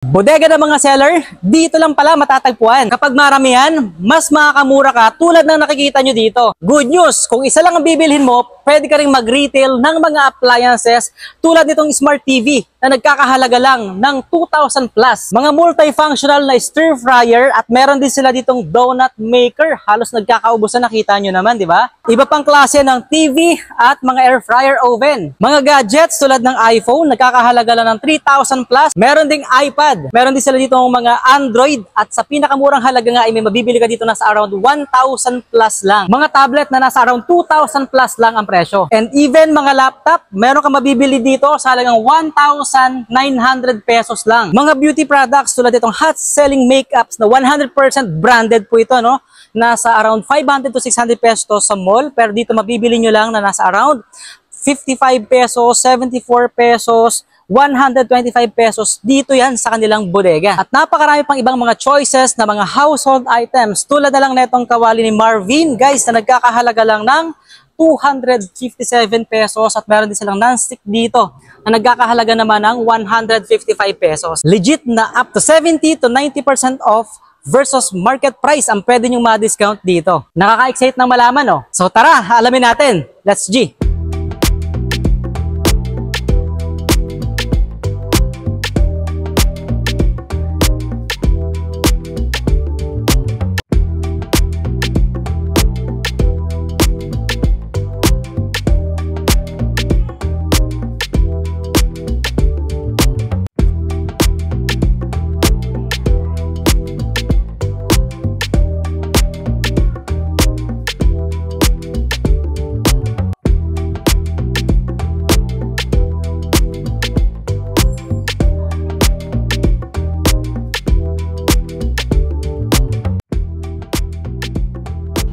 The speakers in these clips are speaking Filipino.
Bodega ng mga seller, dito lang pala matatagpuan. Kapag maramihan, mas makakamura ka tulad ng nakikita nyo dito. Good news, kung isa lang ang bibilhin mo, pwede ka rin mag-retail ng mga appliances tulad nitong Smart TV na nagkakahalaga lang ng 2,000 plus. Mga multifunctional na stir fryer at meron din sila ditong donut maker. Halos nagkakaubusan, nakita nyo naman, di ba? Iba pang klase ng TV at mga air fryer oven. Mga gadgets tulad ng iPhone, nagkakahalaga lang ng 3,000 plus. Meron ding iPad. Meron din sila dito ng mga Android at sa pinakamurang halaga nga ay may mabibili ka dito nasa around 1,000 plus lang. Mga tablet na nasa around 2,000 plus lang ang presyo. And even mga laptop, meron ka mabibili dito sa halagang 1,900 pesos lang. Mga beauty products tulad itong hot selling makeups na 100% branded po ito, no? Nasa around 500 to 600 pesos sa mall, pero dito mabibili nyo lang na nasa around 55 pesos, 74 pesos, 125 pesos, dito yan sa kanilang bodega. At napakarami pang ibang mga choices na mga household items tulad na lang netong kawali ni Marvin, guys, na nagkakahalaga lang ng 257 pesos at meron din silang non-stick dito na nagkakahalaga naman ng 155 pesos. Legit na up to 70 to 90% off versus market price ang pwede nyong ma-discount dito. Nakaka-excite ng malaman, no? So tara, alamin natin. Let's G!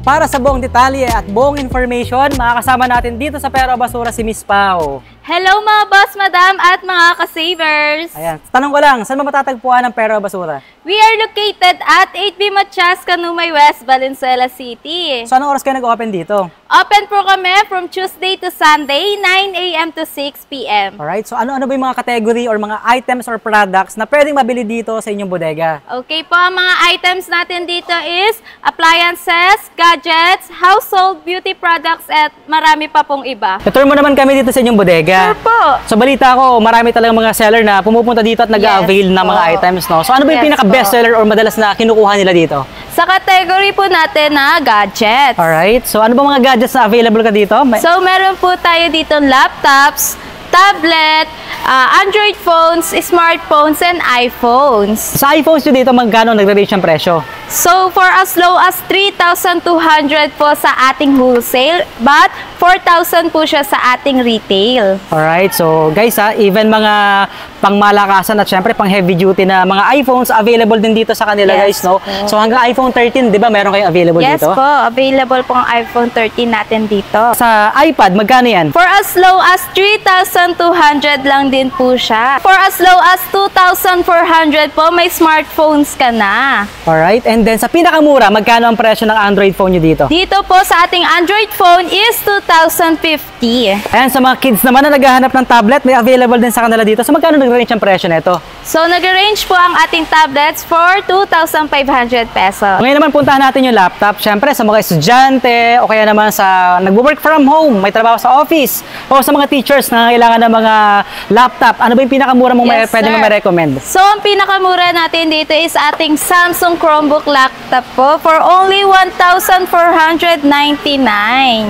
Para sa buong detalye at buong information, makakasama natin dito sa Pero Basura si Miss Pao. Hello mga boss, madam at mga ka-savers! Ayan, tanong ko lang, saan ba matatagpuan ang Pero Basura? We are located at 8B Matias, Kanumay West, Valenzuela City. So anong oras kayo nag-open dito? Open po kami from Tuesday to Sunday, 9 a.m. to 6 p.m. Alright, so ano ba yung mga category or mga items or products na pwedeng mabili dito sa inyong bodega? Okay po, ang mga items natin dito is appliances, gadgets, household, beauty products, at marami pa pong iba. Itour mo naman kami dito sa inyong bodega. Sure po. So balita ko, marami talagang mga seller na pumupunta dito at nag-avail ng mga items, no? So ano ba yung pinaka-best seller or madalas na kinukuha nila dito? Sa category po natin na gadgets. Alright, so ano ba mga gadgets na available ka dito? So meron po tayo dito laptops, tablet, Android phones, smartphones, and iPhones. Sa iPhones nyo dito, magkano nagre-range ang presyo? So, for as low as 3,200 po sa ating wholesale, but 4,000 po siya sa ating retail. Alright, so guys even mga pangmalakasan at syempre pang heavy duty na mga iPhones available din dito sa kanila, guys, no? So hanggang iPhone 13, di ba, meron kayong available dito? Yes po, available po ang iPhone 13 natin dito. Sa iPad, magkano yan? For as low as 3,200 lang din po siya. For as low as 2,400 po, may smartphones ka na. Alright, and then sa pinakamura, magkano ang presyo ng Android phone nyo dito? Dito po sa ating Android phone is 2,050. Ayan, sa mga kids naman na naghahanap ng tablet, may available din sa kanila dito. So magkano nag-range ang presyo nito? So nag-range po ang ating tablets for 2,500 pesos. Ngayon naman puntahan natin yung laptop. Syempre sa mga estudyante o kaya naman sa nag-work from home, may trabaho sa office, o sa mga teachers na kailangan ng mga laptop. Ano ba yung pinakamura mong pwede mo ma-recommend? So ang pinakamura natin dito is ating Samsung Chromebook laptop po for only 1,499.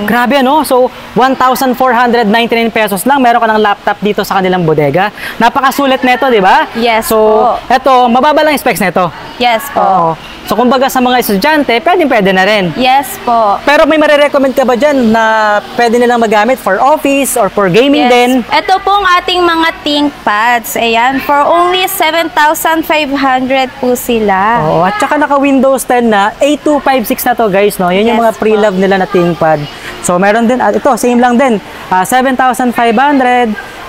Grabe, ano? So 1,499 pesos lang meron ka ng laptop dito sa kanilang bodega. Napakasulit nito, di ba? Yes so, po. Eto, mababa lang yung specs nito. Yes po. Oo. So kumbaga sa mga estudyante, pwede na rin. Yes po. Pero may marirecommend ka ba dyan na pwede nilang magamit for office or for gaming din? Ito pong ating mga ThinkPads. Ayan, for only 7,500 po sila. Oo, at saka naka Windows 10 na, 8256 na to, guys, no? Yan yung mga pre-love nila na ThinkPad. So meron din, ito, same lang din, 7,500.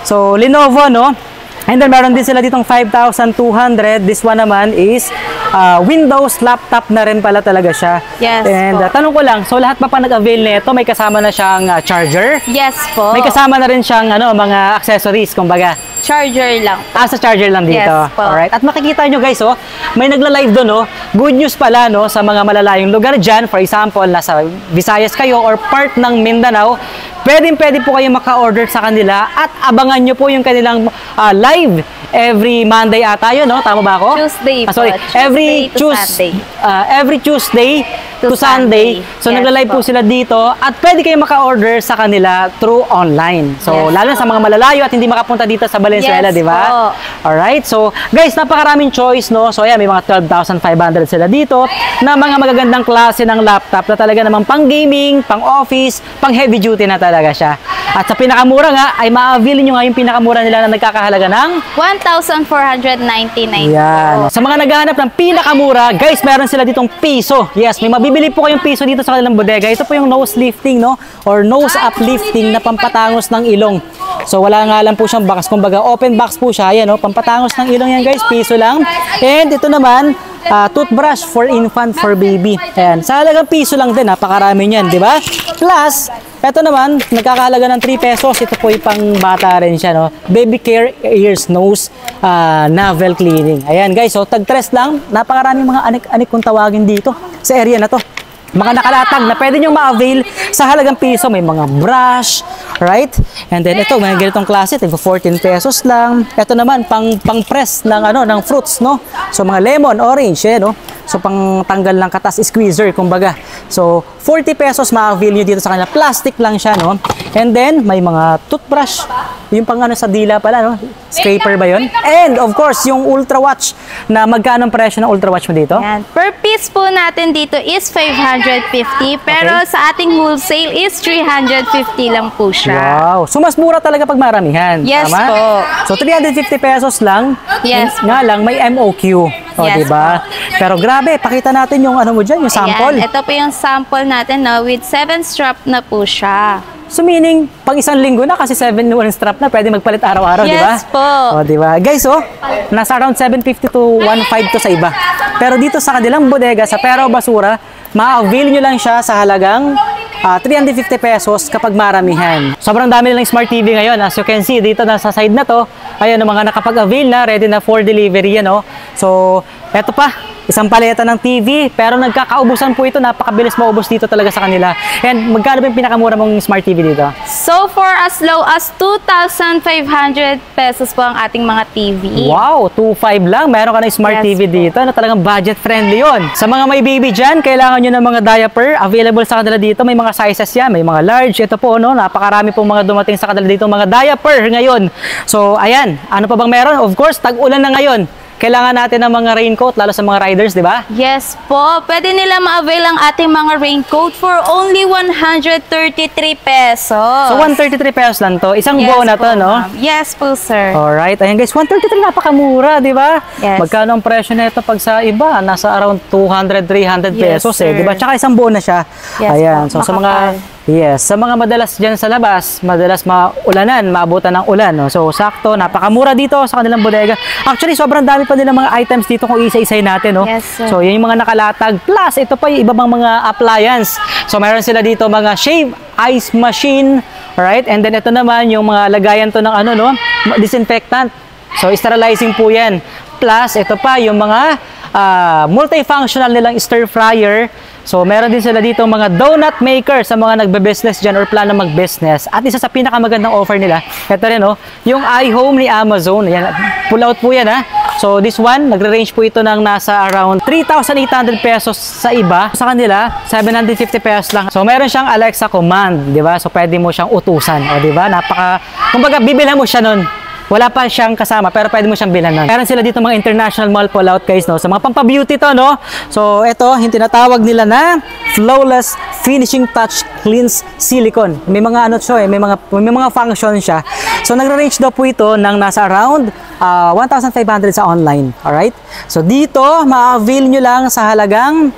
So Lenovo, no? And then meron din sila ditong 5,200. This one naman is Windows laptop na rin pala talaga siya. Yes. And tanong ko lang, so lahat pa nag-avail nito, may kasama na siyang charger? Yes po. May kasama na rin siyang mga accessories, kumbaga. Charger lang. Sa charger lang dito. Yes po. Alright. At makikita nyo guys, oh, may nagla-live doon, oh. Good news pala, no, sa mga malalayong lugar dyan. For example, nasa Visayas kayo or part ng Mindanao, pwede po kayo maka-order sa kanila at abangan nyo po yung kanilang live every Monday ata yun, no? Tama ba ako? Tuesday po. Sorry. Every Tuesday to Sunday. So, Yes nagla-live po sila dito at pwede kayo maka-order sa kanila through online. So, Yes lalo na sa mga malalayo at hindi makapunta dito sa Valenzuela, Yes di ba? po. Alright. So, guys, napakaraming choice, no? So, ayan, may mga 12,500 sila dito na mga magagandang klase ng laptop na talaga namang pang gaming, pang office, pang heavy duty na talaga siya. At sa pinakamura nga, ay ma-avail nyo nga yung pinakamura nila na nagkakahalaga ng 1,499 yan. po. Sa mga naghahanap ng pinakamura, guys, meron sila ditong piso. Yes, may mabibili po kayong piso dito sa kanilang bodega. Ito po yung nose lifting, no? Or nose uplifting na pampatangos ng ilong. So, wala nga lang po siyang box. Kumbaga, open box po siya. Ayan, no? Pampatangos ng ilong yan, guys. Piso lang. And ito naman, toothbrush for infant, for baby. Ayan. Sa halagang piso lang din, napakarami niyan, di ba? Plus, ito naman, nagkakahalaga ng 3 pesos. Ito po yung pang bata rin siya, no? Baby care, ears, nose, navel cleaning. Ayan, guys. So, tag-tres lang. Napakaraming mga anik-anik kung tawagin dito sa area na to. Mga nakalatag na pwede nyo ma-avail sa halagang piso. May mga brush, right? And then ito, may ganitong klase, ito 14 pesos lang. Ito naman, pang-press ng, ng fruits, no? So, mga lemon, orange, no? So, pang tanggal ng katas, squeezer, kumbaga. So, 40 pesos ma-avail nyo dito sa kanila. Plastic lang siya, no? And then, may mga toothbrush. Yung pang sa dila pala, no? Scraper ba yun? And, of course, yung Ultra Watch na magkano ang presyo ng Ultra Watch mo dito? Yan. Per piece po natin dito is 550, pero Okay. sa ating wholesale is 350 lang po siya. Wow. So, mas mura talaga pag maramihan. Yes Tama? po. So, 350 pesos lang. Yes Nga lang, may MOQ. O, Yes diba? Pero grabe, pakita natin yung ano mo dyan, yung sample. Ayan. Ito po yung sample natin, no, with 7 strap na po siya. So, meaning, pang isang linggo na kasi 7-1 strap na, pwede magpalit araw-araw, di ba? Yes po. O, di ba? Guys, nasa around 750 to 1.5 to sa iba. Pero dito sa kanilang bodega, sa Pero Basura, ma-avail nyo lang siya sa halagang 350 pesos kapag maramihan. Sobrang dami nilang Smart TV ngayon. As you can see, dito na sa side na to, ayan, ang mga nakapag-avail na, ready na for delivery, yan, oh. So, eto pa, isang paleta ng TV, pero nagkakaubusan po ito, napakabilis maubos dito talaga sa kanila. And magkano ba yung pinakamura mong Smart TV dito? So, for as low as 2,500 pesos po ang ating mga TV. Wow, 2.5 lang. Meron ka ng Smart Yes TV po. dito na talagang budget friendly yon. Sa mga may baby dyan, kailangan nyo ng mga diaper. Available sa kanila dito. May mga sizes yan. May mga large. Ito po, no? Napakarami pong mga dumating sa kanila dito mga diaper ngayon. So, ayan. Ano pa bang meron? Of course, tag-ulan na ngayon. Kailangan natin ng mga raincoat, lalo sa mga riders, di ba? Yes po. Pwede nila ma-avail ang ating mga raincoat for only 133 pesos. So, 133 pesos lang to. Isang Yes buo na po, to, no? ma'am. Yes po, sir. Alright. Ayan guys, 133 napakamura, di ba? Yes. Magkano ang presyo nito pag sa iba? Nasa around 200, 300 Yes, pesos sir. di ba? Tsaka isang buo na siya. Yes Ayan. po, So sa mga sa mga madalas diyan sa labas, madalas maulanan, maabutan ng ulan, no? So sakto, napakamura dito sa kanilang bodega. Actually, sobrang dami pa nila mga items dito kung isa-isay natin, no? Yes, sir. So yan yung mga nakalatag. Plus, ito pa yung iba bang mga appliance. So meron sila dito mga shave ice machine, right? And then ito naman yung mga lagayan to ng disinfectant. So sterilizing po yan. Plus, ito pa yung mga multifunctional nilang stir fryer. So, meron din sila dito mga donut maker sa mga nagbe-business dyan or plano mag-business. At isa sa pinakamagandang offer nila, ito rin, yung iHome ni Amazon. Yan, pull out po yan, ha. So, this one, nagre-range po ito ng nasa around 3,800 pesos sa iba. Sa kanila, 750 pesos lang. So, meron siyang Alexa command, di ba? So, pwede mo siyang utusan, o di ba? Kumbaga, bibilhan mo siya nun. Wala pa siyang kasama, pero pwede mo siyang bilhan nun. Meron sila dito mga international mall pull-out, guys, no? Sa mga pampabeauty to, no? So, ito, yung tinatawag nila na Flawless Finishing Touch Cleanse Silicone. May mga may mga function siya. So, nagre-range daw po ito ng nasa around 1,500 sa online. Alright? So, dito, ma-avail nyo lang sa halagang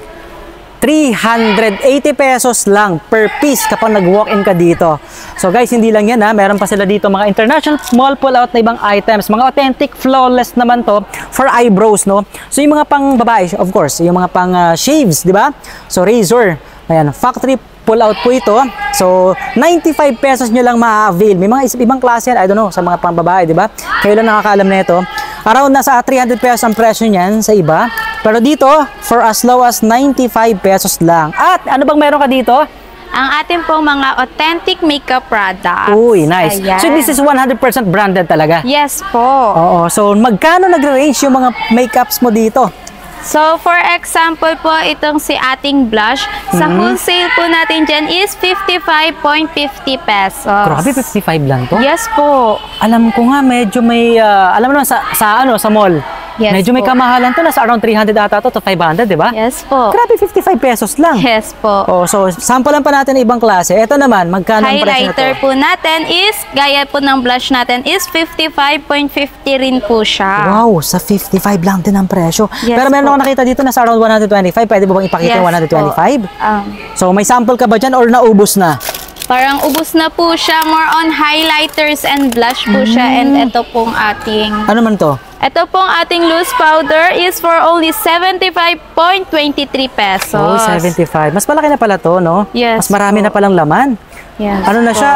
380 pesos lang per piece kapag nag-walk-in ka dito. So guys, hindi lang yan, ha. Meron pa sila dito mga international small pull-out na ibang items. Mga authentic, flawless naman to for eyebrows, no? So yung mga pang babae, of course, yung mga pang shaves, di ba? So razor, ayan, factory pull out po ito. So, 95 pesos nyo lang ma-avail. May mga ibang klase yan, I don't know, sa mga pangbabae, di ba? Kayo lang nakakaalam na ito. Around nasa 300 pesos ang presyo niyan sa iba. Pero dito, for as low as 95 pesos lang. At ano bang meron ka dito? Ang ating pong mga authentic makeup products. Uy, nice. Ayan. So, this is 100% branded talaga? Yes po. Oo. So, magkano nagre-range yung mga makeups mo dito? So, for example po, itong si ating blush, sa wholesale po natin dyan is 55.50 pesos. Grabe, 55 lang to? Yes po. Alam ko nga, medyo may, alam mo naman, sa mall, Yes medyo may po. kamahalan to, nasa around 300 ata to 500, di ba? Yes po. Grabe, 55 pesos lang. Yes po. Oh, so, sample lang pa natin ng ibang klase. Ito naman, magkano ang presyo na Highlighter to? po natin is, gaya po ng blush natin is 55.50 rin po siya. Wow, sa 55 lang din ang presyo. Yes Pero meron po. ako nakita dito nasa around 125. Pwede mo bang ipakita yung 125? So, may sample ka ba dyan or naubos na? Parang ubos na po siya. More on highlighters and blush po siya. And ito pong ating... Ano man to? Ito pong ating loose powder is for only 75.23 pesos. Oh, 75. Mas malaki na pala to, no? Yes Mas marami po. na palang laman. Yes Ano na po. siya?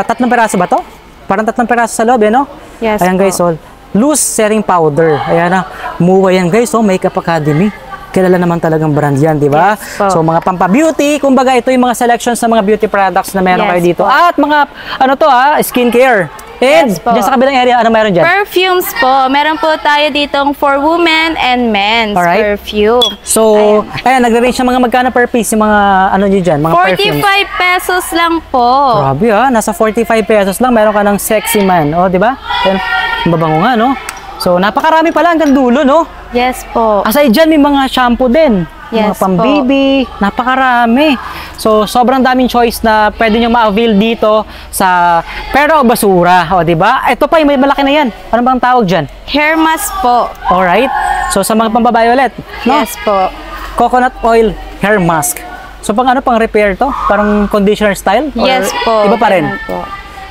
3 peraso ba to? Parang 3 peraso sa loob, no? Yes Ayan po. guys, so, loose setting powder. Ayan na. Muwa yan guys, so Makeup Academy. Kilala naman talagang brand yan, di ba? Yes po. So, mga pampa-beauty, kumbaga ito yung mga selections ng mga beauty products na meron Yes kayo dito. po. At mga, ano to skincare. And, Yes po. dyan sa kabilang area, ano meron dyan? Perfumes po. Meron po tayo ditong for women and men's Alright. perfume. So, ayan, nagre-range ng mga magkano per piece yung mga, ano nyo dyan, mga 45 perfumes. pesos lang po. Grabe nasa 45 pesos lang, meron ka ng sexy man. O, di ba? Ayan, mabango nga, no? So, napakarami pala hanggang dulo, no? Yes po. Aside dyan, may mga shampoo din. Mga Yes pang-baby, napakarami. So, sobrang daming choice na pwede nyo ma-avail dito sa Pero Basura. O, di ba? Ito pa, may malaki na yan. Ano bang tawag dyan? Hair mask po. Alright. So, sa mga pambabae ulit, no? Yes po. Coconut oil hair mask. So, pang repair to? Parang conditioner style? Or Yes po. Iba pa rin? Ganun po.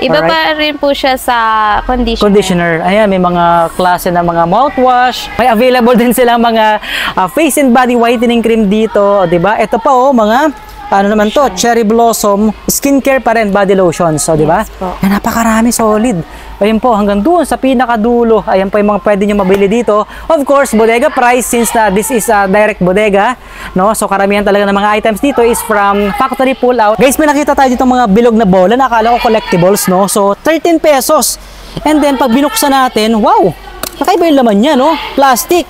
Iba Alright. pa rin po siya sa conditioner. Conditioner. Ayan, may mga klase ng mga mouthwash. May available din silang mga face and body whitening cream dito, 'di ba? Ito pa mga ano naman to, cherry blossom skincare pa rin, body lotions, so 'di ba? Yes po. Yan, napakarami, solid. Ayun po, hanggang doon sa pinakadulo. Ayan po yung mga pwede nyo mabili dito. Of course, bodega price since this is a direct bodega, no? So karamihan talaga ng mga items dito is from factory pull out. Guys, may nakita tayo dito mga bilog na bola, nakala ko collectibles, no? So 13 pesos. And then pag binuksan natin, wow! Kakaiba yung laman niya, no? Plastic.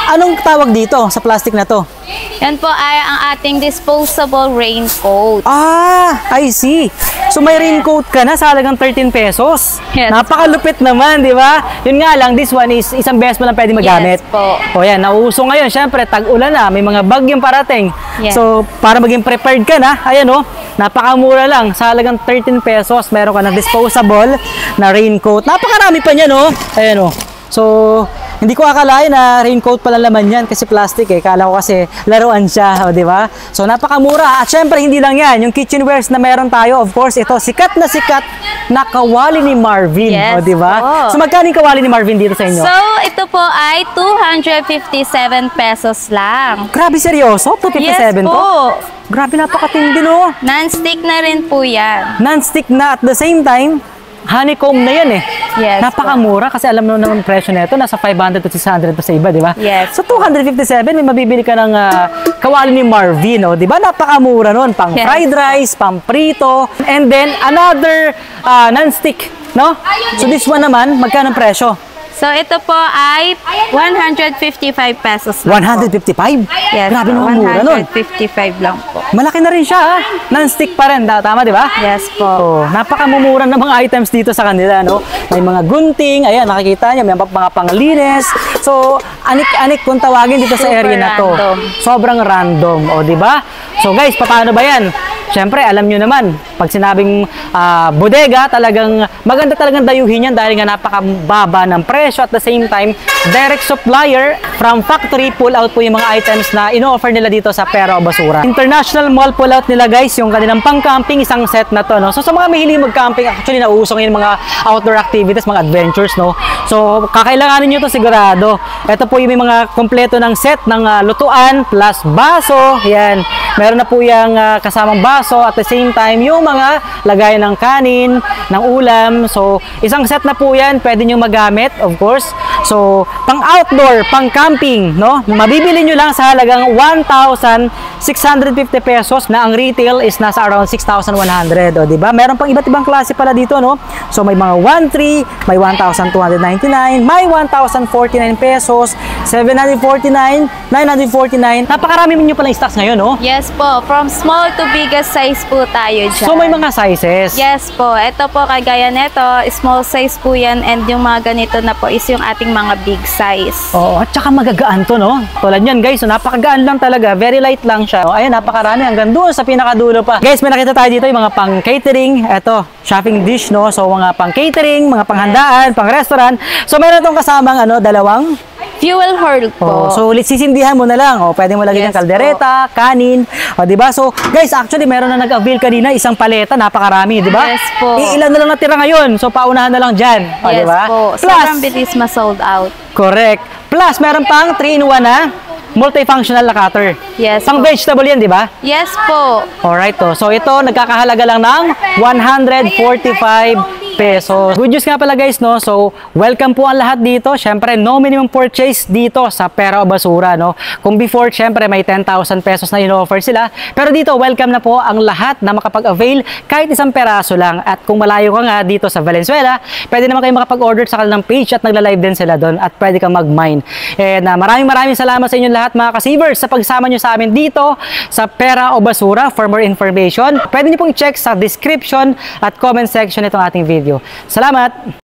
Anong tawag dito sa plastic na to? Yan po ay ang ating disposable raincoat. Ah, I see. So may raincoat ka na sa halagang 13 pesos. Yes. Napakalupit naman, di ba? Yun nga lang, this one is isang beses mo lang pwede magamit. Yes po. O yan, nauuso ngayon. Siyempre, tag-ulan na. May mga bagyong parating. Yes. So, para maging prepared ka na, ayan o, napakamura lang. Sa halagang 13 pesos, meron ka na disposable na raincoat. Napakarami pa niyan, o. Ayan o. So, hindi ko akalain na raincoat pala laman yan kasi plastic eh. Kala ko kasi laruan siya, o, di ba? So, napakamura. At syempre, hindi lang yan. Yung kitchenwares na meron tayo, of course, ito, sikat na kawali ni Marvin. Yes, O, di ba? po. So, magkano yung kawali ni Marvin dito sa inyo? So, ito po ay 257 pesos lang. Grabe, seryoso? 257 Yes to? po. Grabe, napakatindi, no? Non-stick na rin po yan. Non-stick na at the same time, honeycomb na yan eh. Yes Napakamura kasi alam mo naman presyo nito, nasa 500 to 600 pa sa iba, di ba? Yes. So 257, may mabibili ka ng kawali ni Marvin, oh, di ba? Napakamura nun, pang Yes. fried rice, pang prito, and then another non-stick, no? So this one naman, magkano ang presyo? So, ito po ay 155 pesos lang po. 155? Yes, Grabe naman mura nun. 155 lang po. Malaki na rin siya, ha? Non-stick pa rin, tama, di ba? Yes po. Oh, napakamumura ng mga items dito sa kanila, no? May mga gunting, ayan, nakikita niyo, may mga panglinis. So, anik-anik kung tawagin dito sa Super area na to. random. Sobrang random, o, di ba? So, guys, paano ba yan? Siyempre, alam nyo naman, pag sinabing bodega, talagang maganda talagang dayuhin yan dahil nga napakababa ng presyo. At the same time, direct supplier from factory pull out po yung mga items na ino-offer nila dito sa Pero Basura. International mall pull out nila, guys, yung kanilang pang-camping, isang set na to, no? So, sa mga mahilig mag-camping, actually, nauuso ngayon mga outdoor activities, mga adventures, no? So, kakailanganin nyo to sigurado. Ito po yung may mga kompleto ng set ng lutuan plus baso. Yan. Meron na po yung kasamang baso at the same time yung mga lagayan ng kanin, ng ulam. So, isang set na po yan. Pwede nyo magamit, of course. So, pang outdoor, pang camping, no? Mabibili nyo lang sa halagang 1,650 pesos na ang retail is nasa around 6,100. O, diba? Meron pang iba't ibang klase pala dito, no? So, may mga 1,300, may 1,299, may 1,049 pesos, 749, 949. Napakarami nyo palang stocks ngayon, no? Yes po, from small to biggest size po tayo dyan. So, may mga sizes. Yes po, ito po kagaya nito, small size po yan, and yung mga ganito na po is yung ating mga big size. Oo, at saka magagaan to, no? Tulad yan, guys. So, napakagaan lang talaga. Very light lang siya. O, ayan, napakarami. Hanggang doon sa pinakadulo pa. Guys, may nakita tayo dito yung mga pang catering. Ito, shopping dish, no? So, mga pang catering, mga panghandaan, pang restaurant. So, meron itong kasamang, dalawang. Fuel horn po. So, sisindihan mo na lang. O, pwede mo lagyan ng Yes kaldereta, kanin. O, diba? So, guys, actually, meron na nag-avail kanina. Isang paleta, napakarami, diba? Yes po. Ilan na lang natira ngayon. So, paunahan na lang dyan. O, Yes diba? po, sobrang bilis ma-sold out. Correct. Plus, meron pang 3-in-1 na multifunctional na cutter. Yes Pang po. vegetable yan, di ba? Yes po. Alright to. So, ito, nagkakahalaga lang ng 145 pesos. Good news nga pala guys, no? So, welcome po ang lahat dito. Siyempre, no minimum purchase dito sa Pera o Basura, no? Kung before, siyempre, may 10,000 pesos na in-offer sila. Pero dito, welcome na po ang lahat na makapag-avail kahit isang peraso lang. At kung malayo ka nga dito sa Valenzuela, pwede naman kayo makapag-order sa kanilang page at nagla-live din sila doon at pwede kang mag-mine. And maraming salamat sa inyo lahat mga ka-savers sa pagsama nyo sa amin dito sa Pera o Basura. For more information, pwede nyo pong i-check sa description at comment section itong ating video. Salamat!